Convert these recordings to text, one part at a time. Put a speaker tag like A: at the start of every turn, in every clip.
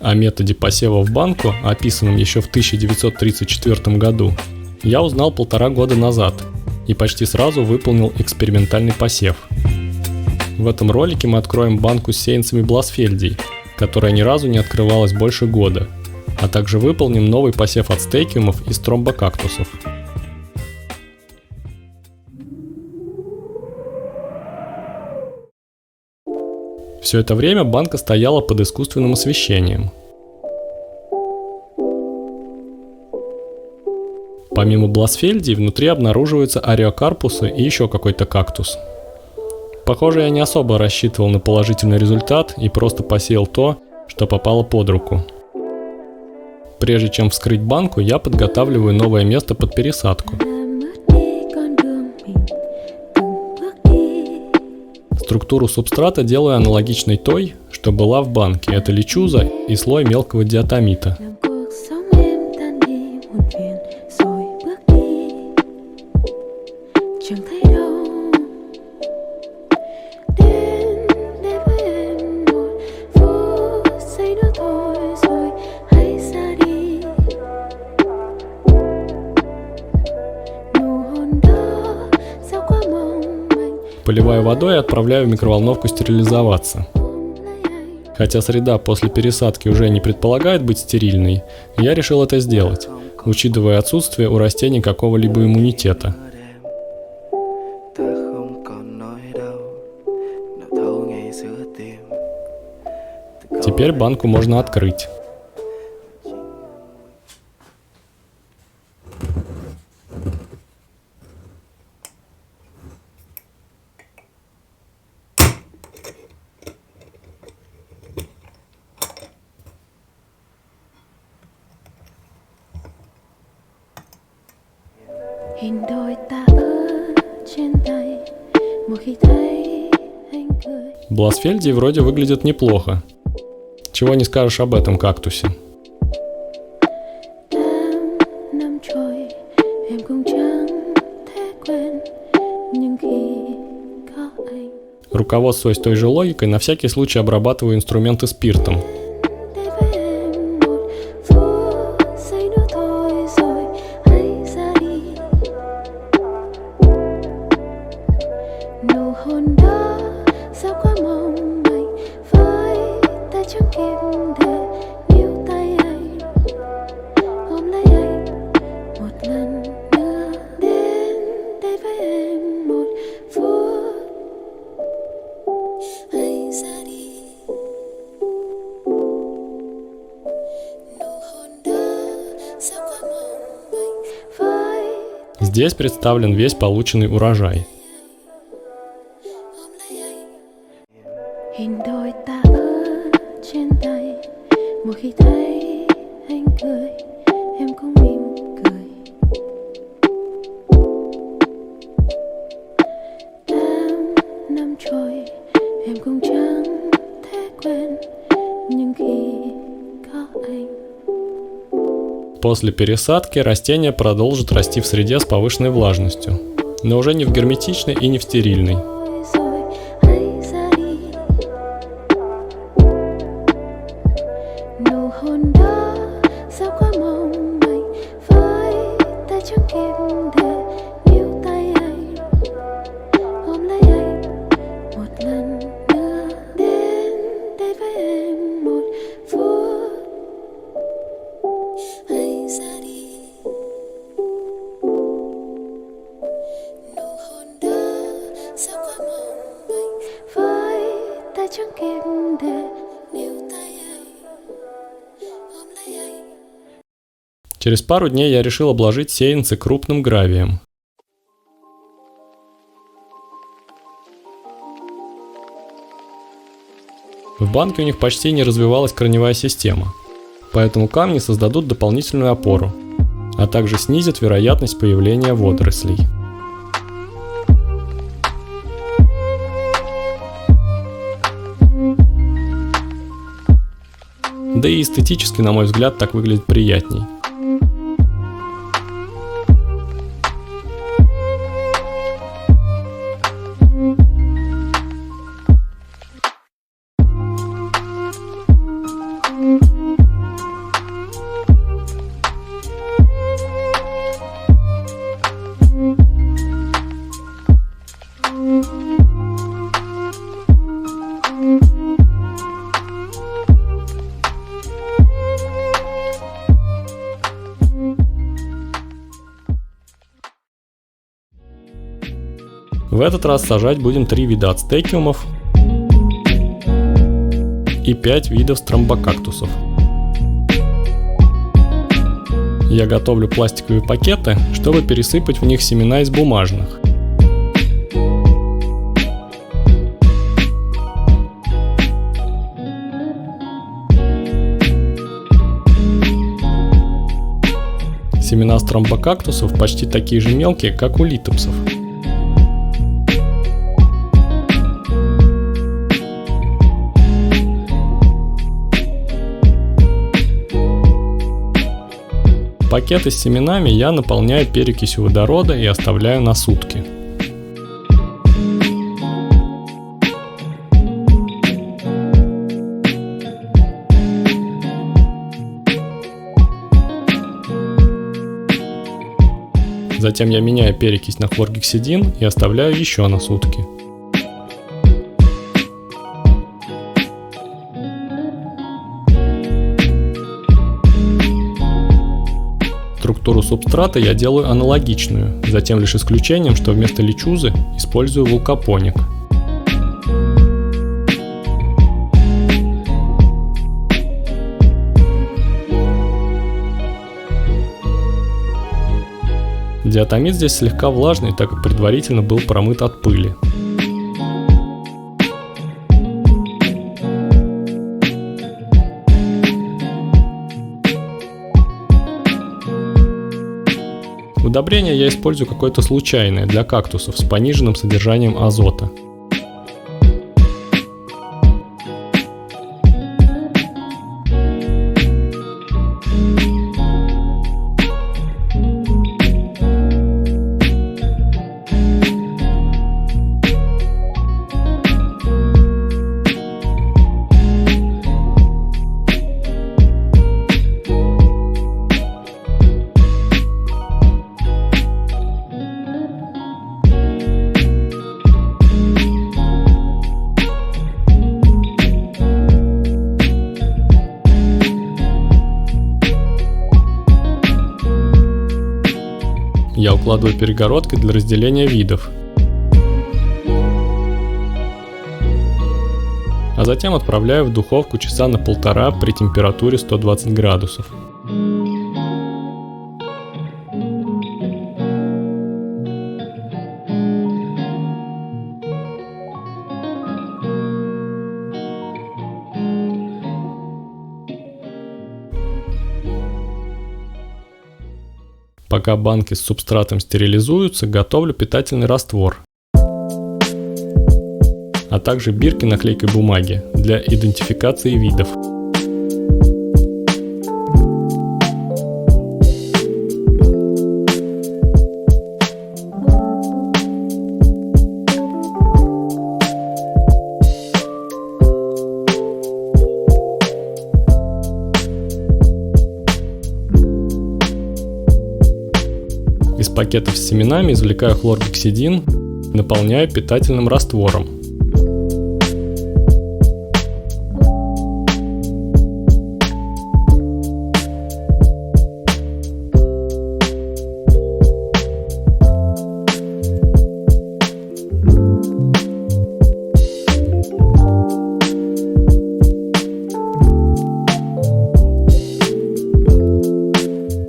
A: О методе посева в банку, описанном еще в 1934 году, я узнал 1,5 года назад и почти сразу выполнил экспериментальный посев. В этом ролике мы откроем банку с сеянцами Бласфельдий, которая ни разу не открывалась больше года, а также выполним новый посев ацтекиумов из тромбокактусов. Все это время банка стояла под искусственным освещением. Помимо Бласфельдий, внутри обнаруживаются ариокарпусы и еще какой-то кактус. Похоже, я не особо рассчитывал на положительный результат и просто посеял то, что попало под руку. Прежде чем вскрыть банку, я подготавливаю новое место под пересадку. Структуру субстрата делаю аналогичной той, что была в банке. Это лечуза и слой мелкого диатомита. Поливаю водой и отправляю в микроволновку стерилизоваться. Хотя среда после пересадки уже не предполагает быть стерильной, я решил это сделать, учитывая отсутствие у растений какого-либо иммунитета. Теперь банку можно открыть. Бласфельдии вроде выглядят неплохо. Чего не скажешь об этом кактусе. Руководствуясь той же логикой, на всякий случай обрабатываю инструменты спиртом. Здесь представлен весь полученный урожай. После пересадки растение продолжит расти в среде с повышенной влажностью, но уже не в герметичной и не в стерильной. Через пару дней я решил обложить сеянцы крупным гравием. В банке у них почти не развивалась корневая система, поэтому камни создадут дополнительную опору, а также снизят вероятность появления водорослей. Да и эстетически, на мой взгляд, так выглядит приятней. В этот раз сажать будем 3 вида ацтекиумов и 5 видов стромбокактусов. Я готовлю пластиковые пакеты, чтобы пересыпать в них семена из бумажных. Семена стромбокактусов почти такие же мелкие, как у литопсов. Пакеты с семенами я наполняю перекисью водорода и оставляю на сутки. Затем я меняю перекись на хлоргексидин и оставляю еще на сутки. Структуру субстрата я делаю аналогичную, за тем лишь исключением, что вместо личузы использую вулкапоник. Диатомит здесь слегка влажный, так как предварительно был промыт от пыли. Удобрение я использую какое-то случайное для кактусов с пониженным содержанием азота. Я укладываю перегородкой для разделения видов. А затем отправляю в духовку часа на 1,5 при температуре 120 градусов. Пока банки с субстратом стерилизуются, готовлю питательный раствор, а также бирки наклейкой бумаги для идентификации видов. Из пакетов с семенами извлекаю хлоргексидин, наполняю питательным раствором.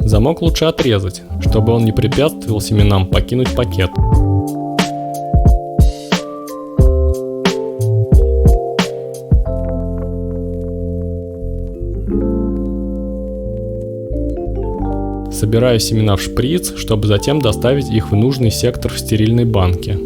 A: Замок лучше отрезать, чтобы он не препятствовал семенам покинуть пакет. Собираю семена в шприц, чтобы затем доставить их в нужный сектор в стерильной банке.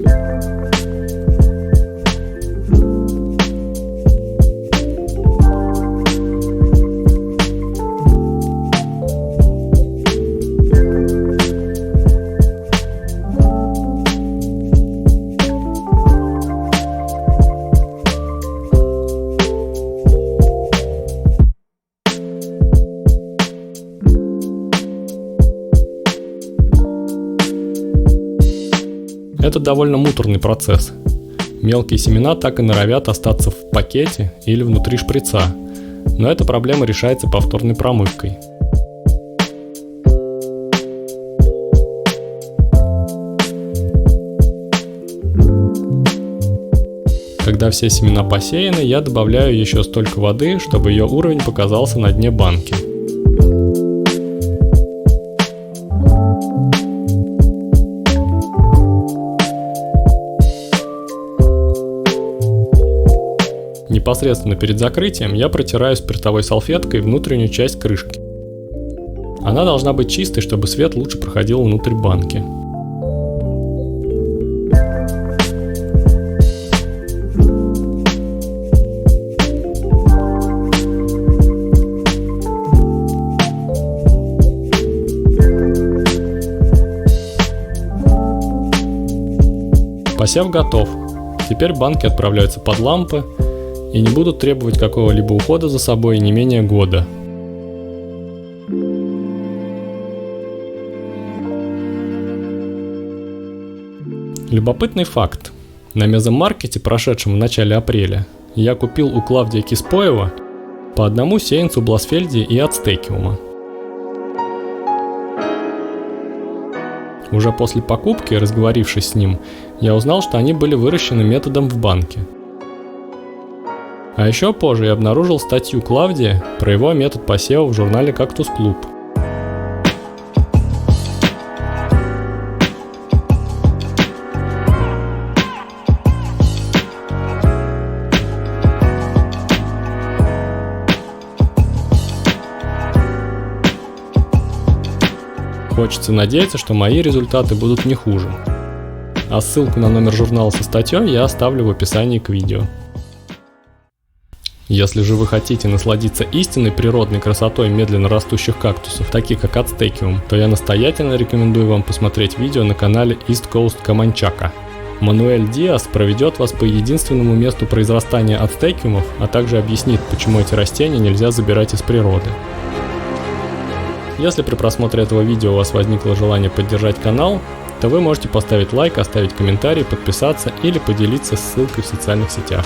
A: Это довольно муторный процесс. Мелкие семена так и норовят остаться в пакете или внутри шприца, но эта проблема решается повторной промывкой. Когда все семена посеяны, я добавляю еще столько воды, чтобы ее уровень показался на дне банки. Непосредственно перед закрытием я протираю спиртовой салфеткой внутреннюю часть крышки. Она должна быть чистой, чтобы свет лучше проходил внутрь банки. Посев готов. Теперь банки отправляются под лампы и не будут требовать какого-либо ухода за собой не менее года. Любопытный факт. На мезомаркете, прошедшем в начале апреля, я купил у Клавдия Киспоева по одному сеянцу Бласфельдии и Ацтекиума. Уже после покупки, разговорившись с ним, я узнал, что они были выращены методом в банке. А еще позже я обнаружил статью Клавдия про его метод посева в журнале «Кактус Клуб». Хочется надеяться, что мои результаты будут не хуже. А ссылку на номер журнала со статьей я оставлю в описании к видео. Если же вы хотите насладиться истинной природной красотой медленно растущих кактусов, таких как Ацтекиум, то я настоятельно рекомендую вам посмотреть видео на канале East Coast Каманчака. Мануэль Диас проведет вас по единственному месту произрастания ацтекиумов, а также объяснит, почему эти растения нельзя забирать из природы. Если при просмотре этого видео у вас возникло желание поддержать канал, то вы можете поставить лайк, оставить комментарий, подписаться или поделиться ссылкой в социальных сетях.